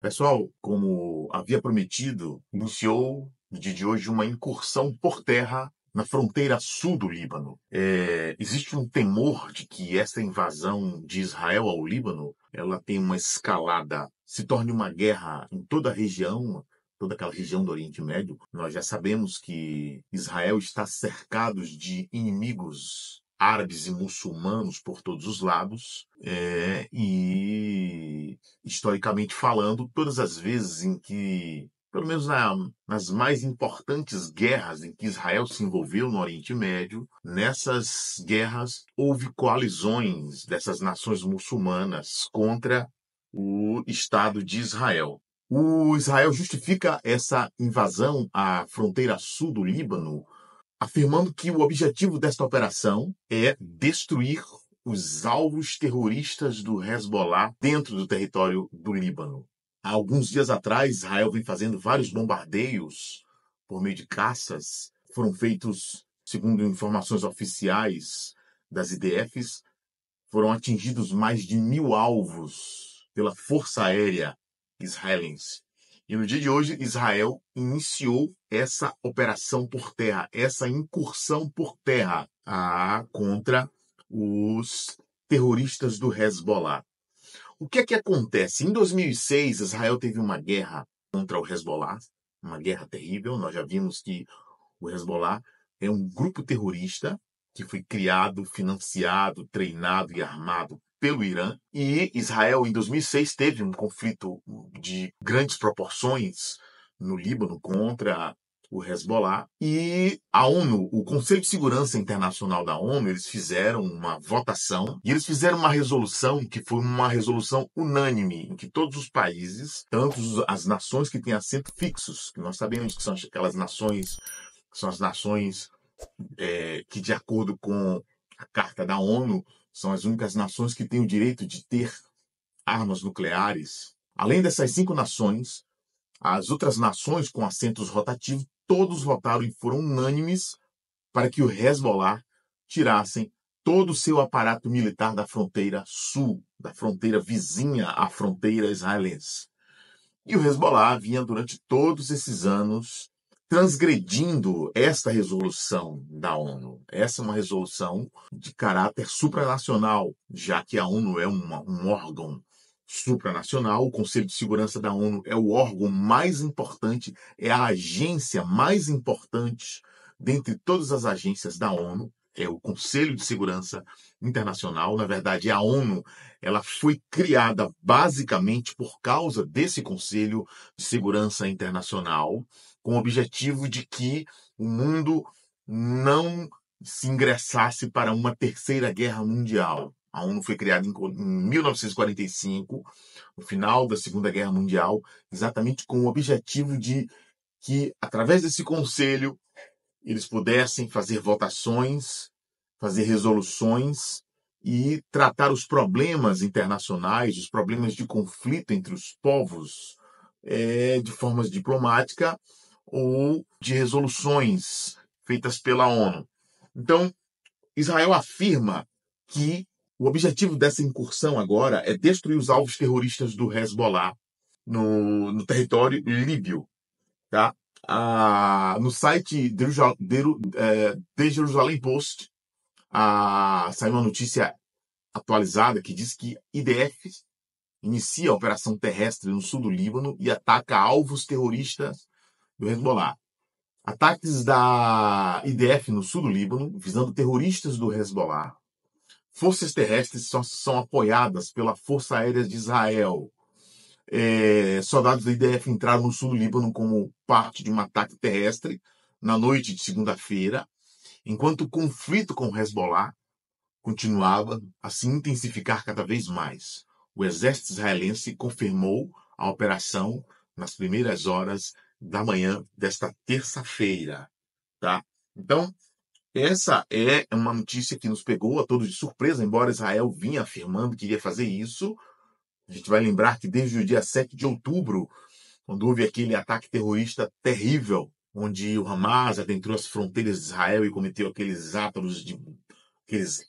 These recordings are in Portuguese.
Pessoal, como havia prometido, iniciou no dia de hoje uma incursão por terra na fronteira sul do Líbano. Existe um temor de que essa invasão de Israel ao Líbano, ela tenha uma escalada, se torne uma guerra em toda a região, toda aquela região do Oriente Médio. Nós já sabemos que Israel está cercado de inimigos árabes e muçulmanos por todos os lados, e historicamente falando, todas as vezes em que, pelo menos nas mais importantes guerras em que Israel se envolveu no Oriente Médio, nessas guerras houve coalizões dessas nações muçulmanas contra o Estado de Israel. O Israel justifica essa invasão à fronteira sul do Líbano, afirmando que o objetivo desta operação é destruir os alvos terroristas do Hezbollah dentro do território do Líbano. Há alguns dias atrás, Israel vem fazendo vários bombardeios por meio de caças. Foram feitos, segundo informações oficiais das IDFs, foram atingidos mais de 1.000 alvos pela Força Aérea israelense. E no dia de hoje, Israel iniciou essa operação por terra, essa incursão por terra contra os terroristas do Hezbollah. O que é que acontece? Em 2006, Israel teve uma guerra contra o Hezbollah, uma guerra terrível. Nós já vimos que o Hezbollah é um grupo terrorista que foi criado, financiado, treinado e armado pelo Irã. E Israel, em 2006, teve um conflito de grandes proporções no Líbano contra o Hezbollah. E a ONU, o Conselho de Segurança Internacional da ONU, eles fizeram uma votação e eles fizeram uma resolução que foi uma resolução unânime, em que todos os países, tanto as nações que têm assento fixos, que nós sabemos que são aquelas nações, são as nações que, de acordo com a Carta da ONU, são as únicas nações que têm o direito de ter armas nucleares. Além dessas 5 nações, as outras nações com assentos rotativos, todos votaram e foram unânimes para que o Hezbollah tirassem todo o seu aparato militar da fronteira sul, da fronteira vizinha à fronteira israelense. E o Hezbollah vinha durante todos esses anos transgredindo esta resolução da ONU. Essa é uma resolução de caráter supranacional, já que a ONU é um órgão supranacional. O Conselho de Segurança da ONU é o órgão mais importante, é a agência mais importante dentre todas as agências da ONU. É o Conselho de Segurança Internacional. Na verdade, a ONU ela foi criada basicamente por causa desse Conselho de Segurança Internacional, com o objetivo de que o mundo não se ingressasse para uma terceira guerra mundial. A ONU foi criada em 1945, no final da Segunda Guerra Mundial, exatamente com o objetivo de que, através desse conselho, eles pudessem fazer votações, fazer resoluções e tratar os problemas internacionais, os problemas de conflito entre os povos, de forma diplomática ou de resoluções feitas pela ONU. Então, Israel afirma que o objetivo dessa incursão agora é destruir os alvos terroristas do Hezbollah no território líbio. Tá? No site The Jerusalem Post, saiu uma notícia atualizada que diz que IDF inicia a operação terrestre no sul do Líbano e ataca alvos terroristas do Hezbollah. Ataques da IDF no sul do Líbano, visando terroristas do Hezbollah. Forças terrestres são apoiadas pela Força Aérea de Israel. Soldados da IDF entraram no sul do Líbano como parte de um ataque terrestre na noite de segunda-feira, enquanto o conflito com o Hezbollah continuava a se intensificar cada vez mais. O exército israelense confirmou a operação nas primeiras horas da manhã desta terça-feira. Tá? Então, essa é uma notícia que nos pegou a todos de surpresa, embora Israel vinha afirmando que iria fazer isso. A gente vai lembrar que desde o dia 7 de outubro, quando houve aquele ataque terrorista terrível, onde o Hamas adentrou as fronteiras de Israel e cometeu aqueles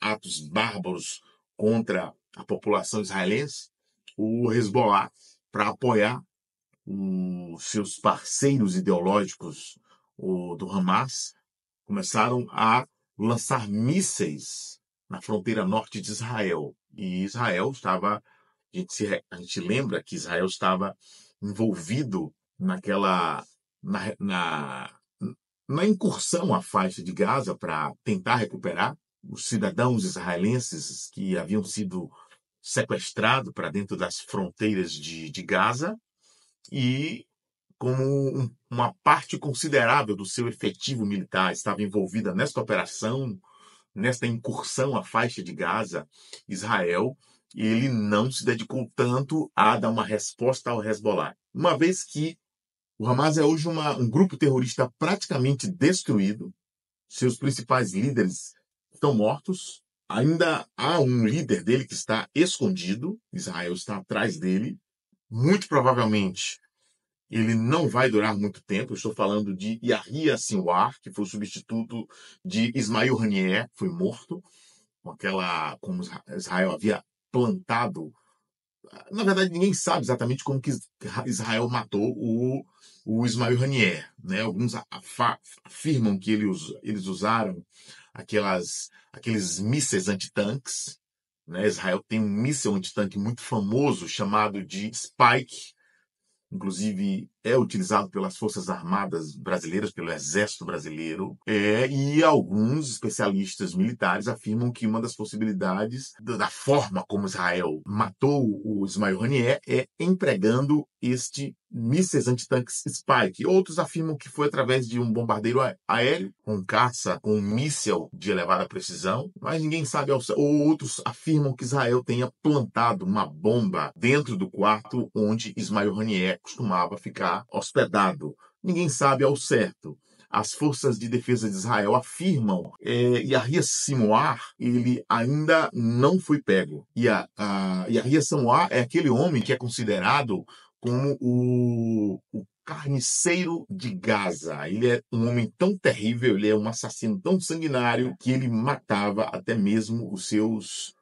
atos bárbaros contra a população israelense, o Hezbollah, para apoiar os seus parceiros ideológicos, do Hamas, começaram a lançar mísseis na fronteira norte de Israel. E Israel estava, a gente lembra que Israel estava envolvido na, na, na incursão à faixa de Gaza para tentar recuperar os cidadãos israelenses que haviam sido sequestrados para dentro das fronteiras de Gaza e como uma parte considerável do seu efetivo militar estava envolvida nesta operação, nesta incursão à faixa de Gaza, Israel, ele não se dedicou tanto a dar uma resposta ao Hezbollah. Uma vez que o Hamas é hoje um grupo terrorista praticamente destruído, seus principais líderes estão mortos, ainda há um líder dele que está escondido, Israel está atrás dele, muito provavelmente ele não vai durar muito tempo. Eu estou falando de Yahya Sinwar, que foi o substituto de Ismail Haniyeh, foi morto, como Israel havia plantado. Na verdade, ninguém sabe exatamente como que Israel matou o Ismail Haniyeh, né? Alguns afirmam que eles usaram aqueles mísseis antitanques, né? Israel tem um míssil antitanque muito famoso chamado de Spike, inclusive é utilizado pelas Forças Armadas brasileiras, pelo Exército Brasileiro, e alguns especialistas militares afirmam que uma das possibilidades da forma como Israel matou o Ismail Haniyeh é empregando este mísseis antitanques Spike. Outros afirmam que foi através de um bombardeiro aéreo, um caça com um míssil de elevada precisão, mas ninguém sabe ao certo. Ou outros afirmam que Israel tenha plantado uma bomba dentro do quarto onde Ismail Haniyeh costumava ficar hospedado. Ninguém sabe ao certo. As forças de defesa de Israel afirmam Yahya Sinwar, ele ainda não foi pego. Yahya Sinwar é aquele homem que é considerado como o carniceiro de Gaza. Ele é um homem tão terrível, ele é um assassino tão sanguinário que ele matava até mesmo os seus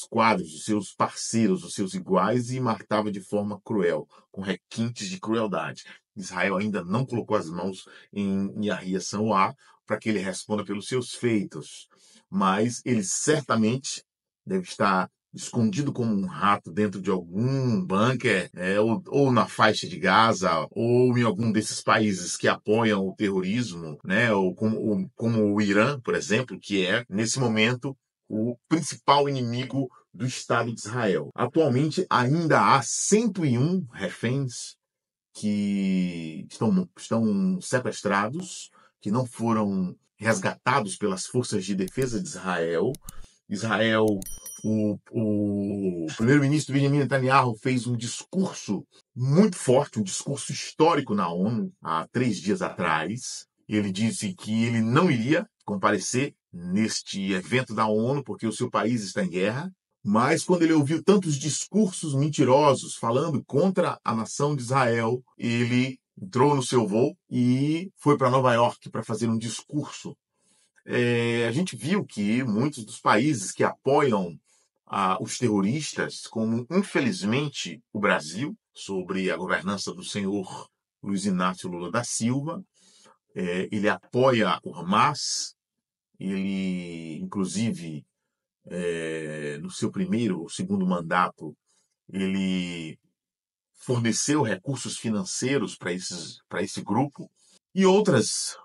quadros, os seus parceiros, os seus iguais e matava de forma cruel, com requintes de crueldade. Israel ainda não colocou as mãos em Yahya Sinwar para que ele responda pelos seus feitos, mas ele certamente deve estar escondido como um rato dentro de algum bunker, ou na faixa de Gaza, ou em algum desses países que apoiam o terrorismo, né, ou como o Irã, por exemplo, que é, nesse momento, o principal inimigo do Estado de Israel. Atualmente, ainda há 101 reféns que estão sequestrados, que não foram resgatados pelas forças de defesa de Israel. O primeiro-ministro Benjamin Netanyahu fez um discurso muito forte, um discurso histórico na ONU, há 3 dias atrás. Ele disse que ele não iria comparecer neste evento da ONU porque o seu país está em guerra. Mas quando ele ouviu tantos discursos mentirosos falando contra a nação de Israel, ele entrou no seu voo e foi para Nova York para fazer um discurso. A gente viu que muitos dos países que apoiam os terroristas, como infelizmente o Brasil, sobre a governança do senhor Luiz Inácio Lula da Silva, ele apoia o Hamas, ele, inclusive, no seu primeiro ou segundo mandato, ele forneceu recursos financeiros para esse grupo, e outras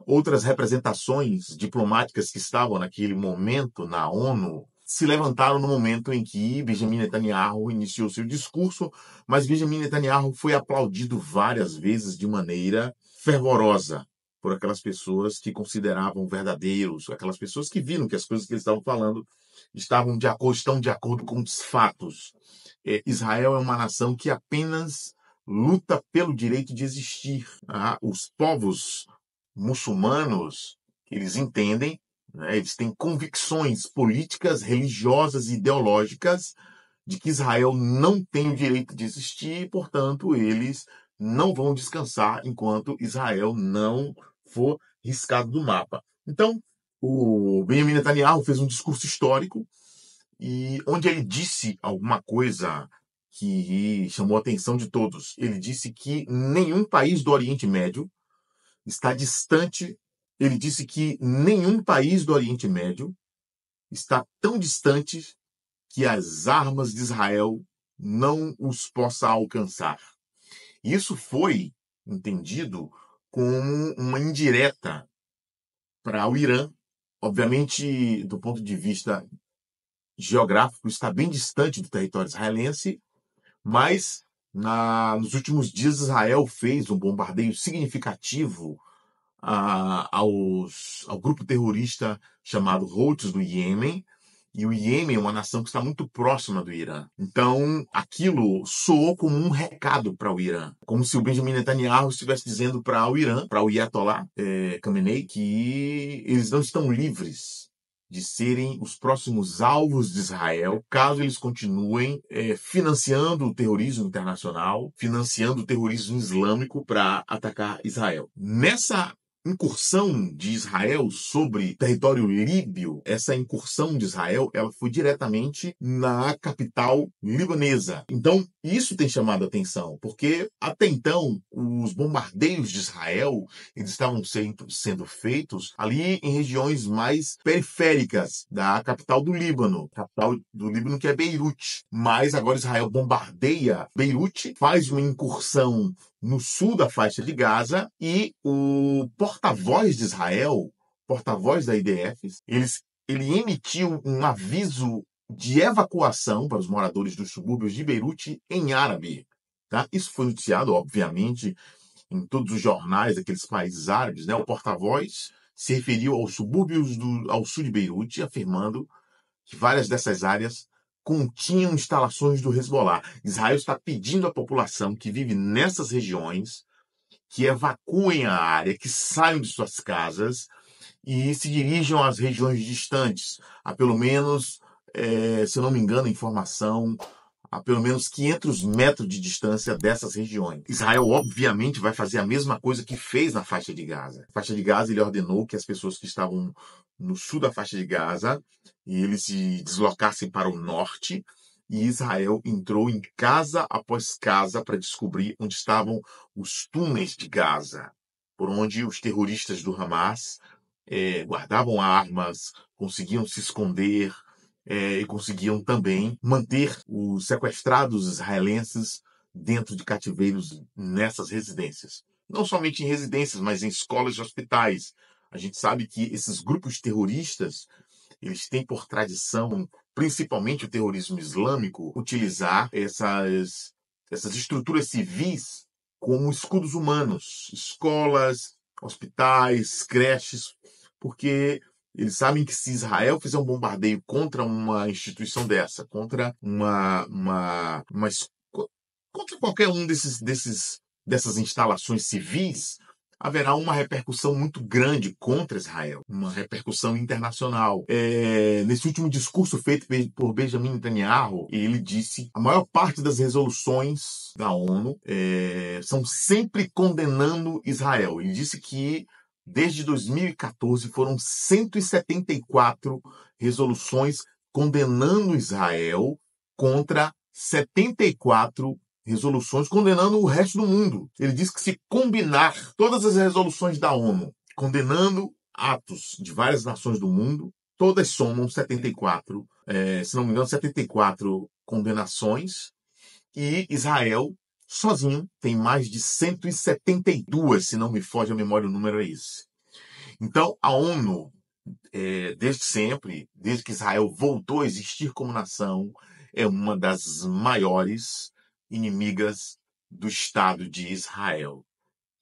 representações diplomáticas que estavam naquele momento na ONU se levantaram no momento em que Benjamin Netanyahu iniciou seu discurso, mas Benjamin Netanyahu foi aplaudido várias vezes de maneira fervorosa por aquelas pessoas que consideravam verdadeiros, aquelas pessoas que viram que as coisas que eles estavam falando estão de acordo com os fatos. Israel é uma nação que apenas luta pelo direito de existir. Os povos muçulmanos, eles entendem, né, eles têm convicções políticas, religiosas e ideológicas de que Israel não tem o direito de existir e, portanto, eles não vão descansar enquanto Israel não for riscado do mapa. Então, o Benjamin Netanyahu fez um discurso histórico e onde ele disse alguma coisa que chamou a atenção de todos. Ele disse que nenhum país do Oriente Médio está distante. Ele disse que nenhum país do Oriente Médio está tão distante que as armas de Israel não os possa alcançar. Isso foi entendido como uma indireta para o Irã. Obviamente, do ponto de vista geográfico, está bem distante do território israelense, mas nos últimos dias Israel fez um bombardeio significativo ao grupo terrorista chamado Houthis do Iêmen. E o Iêmen é uma nação que está muito próxima do Irã. Então, aquilo soou como um recado para o Irã. Como se o Benjamin Netanyahu estivesse dizendo para o Irã, para o Ayatollah Khamenei, que eles não estão livres de serem os próximos alvos de Israel, caso eles continuem financiando o terrorismo internacional, financiando o terrorismo islâmico para atacar Israel. Nessa incursão de Israel sobre território líbio, essa incursão de Israel, ela foi diretamente na capital libanesa. Então, isso tem chamado a atenção, porque até então, os bombardeios de Israel, eles estavam sendo feitos ali em regiões mais periféricas da capital do Líbano, que é Beirute. Mas agora Israel bombardeia Beirute, faz uma incursão no sul da faixa de Gaza, e o porta-voz de Israel, porta-voz da IDF, ele emitiu um aviso de evacuação para os moradores dos subúrbios de Beirute em árabe. Tá? Isso foi noticiado, obviamente, em todos os jornais daqueles países árabes. Né? O porta-voz se referiu aos subúrbios ao sul de Beirute, afirmando que várias dessas áreas continham instalações do Hezbollah. Israel está pedindo à população que vive nessas regiões que evacuem a área, que saiam de suas casas e se dirijam às regiões distantes, a pelo menos, se eu não me engano, a informação, a pelo menos 500 metros de distância dessas regiões. Israel, obviamente, vai fazer a mesma coisa que fez na faixa de Gaza. Na faixa de Gaza, ele ordenou que as pessoas que estavam no sul da faixa de Gaza e eles se deslocassem para o norte, e Israel entrou em casa após casa para descobrir onde estavam os túneis de Gaza, por onde os terroristas do Hamas guardavam armas, conseguiam se esconder, e conseguiam também manter os sequestrados israelenses dentro de cativeiros nessas residências. Não somente em residências, mas em escolas e hospitais. A gente sabe que esses grupos terroristas, eles têm por tradição, principalmente o terrorismo islâmico, utilizar essas estruturas civis como escudos humanos, escolas, hospitais, creches, porque eles sabem que se Israel fizer um bombardeio contra uma instituição dessa, contra contra qualquer um dessas instalações civis, haverá uma repercussão muito grande contra Israel, uma repercussão internacional. Nesse último discurso feito por Benjamin Netanyahu, ele disse que a maior parte das resoluções da ONU são sempre condenando Israel. Ele disse que desde 2014 foram 174 resoluções condenando Israel contra 74 resoluções condenando o resto do mundo. Ele diz que se combinar todas as resoluções da ONU condenando atos de várias nações do mundo, todas somam 74, se não me engano, 74 condenações, e Israel sozinho tem mais de 172, se não me foge a memória, o número é esse. Então, a ONU, desde sempre, desde que Israel voltou a existir como nação, é uma das maiores inimigas do Estado de Israel.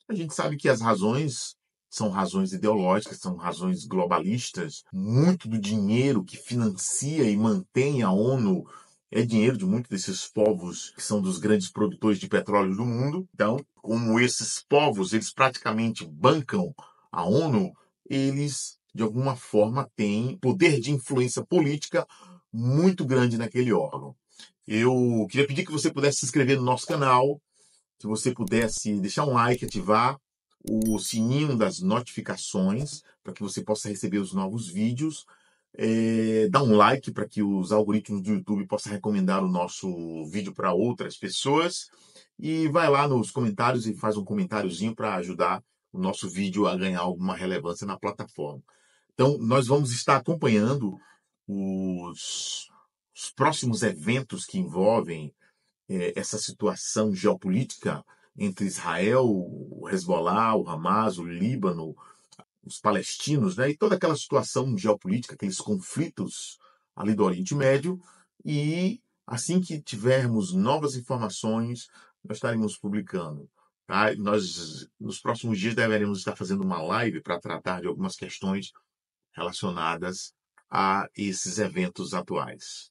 A gente sabe que as razões são razões ideológicas, são razões globalistas. Muito do dinheiro que financia e mantém a ONU é dinheiro de muitos desses povos que são dos grandes produtores de petróleo do mundo. Então, como esses povos, eles praticamente bancam a ONU, eles, de alguma forma, têm poder de influência política muito grande naquele órgão. Eu queria pedir que você pudesse se inscrever no nosso canal, que você pudesse deixar um like, ativar o sininho das notificações, para que você possa receber os novos vídeos. dá um like para que os algoritmos do YouTube possam recomendar o nosso vídeo para outras pessoas. E vai lá nos comentários e faz um comentáriozinho para ajudar o nosso vídeo a ganhar alguma relevância na plataforma. Então, nós vamos estar acompanhando os próximos eventos que envolvem essa situação geopolítica entre Israel, o Hezbollah, o Hamas, o Líbano, os palestinos, né? E toda aquela situação geopolítica, aqueles conflitos ali do Oriente Médio. E assim que tivermos novas informações, nós estaremos publicando. Tá? Nós, nos próximos dias, deveremos estar fazendo uma live para tratar de algumas questões relacionadas a esses eventos atuais.